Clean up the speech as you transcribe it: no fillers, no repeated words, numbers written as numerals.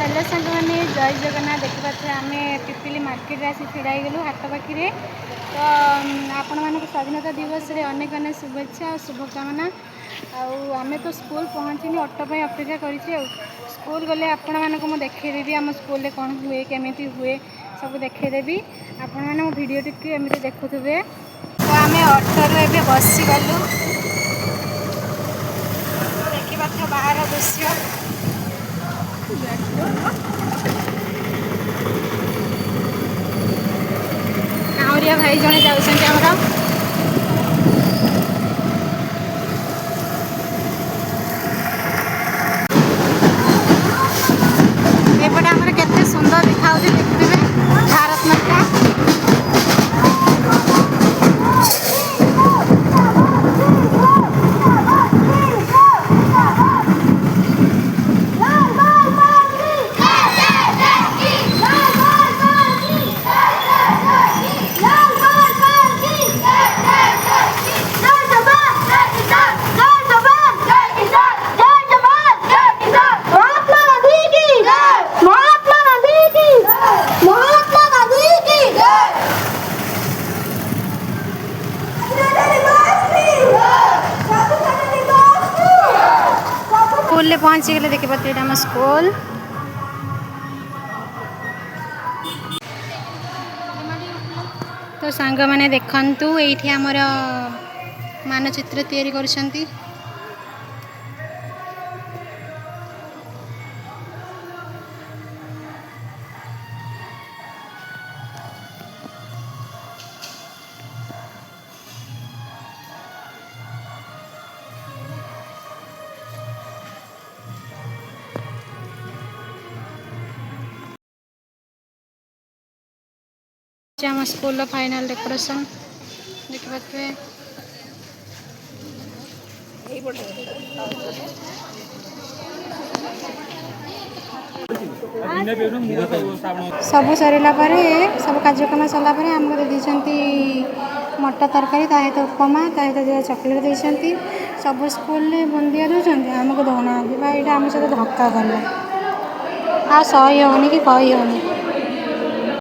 Hello सांग मैंने जय जगन्नाथ देखिए आम पिपिली मार्केट आसी ढड़ा गलु हाट पाखे तो आपण मानक स्वाधीनता दिवस रे अनेक अनेक शुभेच्छा और शुभकामना। आम तो स्कूल पहुँचनी ऑटो पर अपेक्षा कर स्कूल गले आपण मानक मुझे देखदेवी आम स्कूल कौन हुए केमी हुए सब देखदेवी आपण मैंने भिडियो टी एमती देखुवे। तो आम ऑटो रे बसी गलु देखा बाहर दृश्य काउरिया भाई जड़े जाऊँ एपटे आमर केते सुंदर देखा देखिए भारत माता स्कूल पहुँची गले देखिए ये आम स्कूल तो सांग मैंने देखु ये आमर मानचित्र तैयारी कर आम स्कूल फाइनल डेकोरेशन देखिए सब सरला सब कार्यक्रम सरला आमको देती मटर तरकारी सहित उपमा सहित चॉकलेट देती सब स्कूल बुंदिया दूसरी आमको दौना भाई यहाँ आम सहित धक्का कले आ सही होनी कि कही होनी।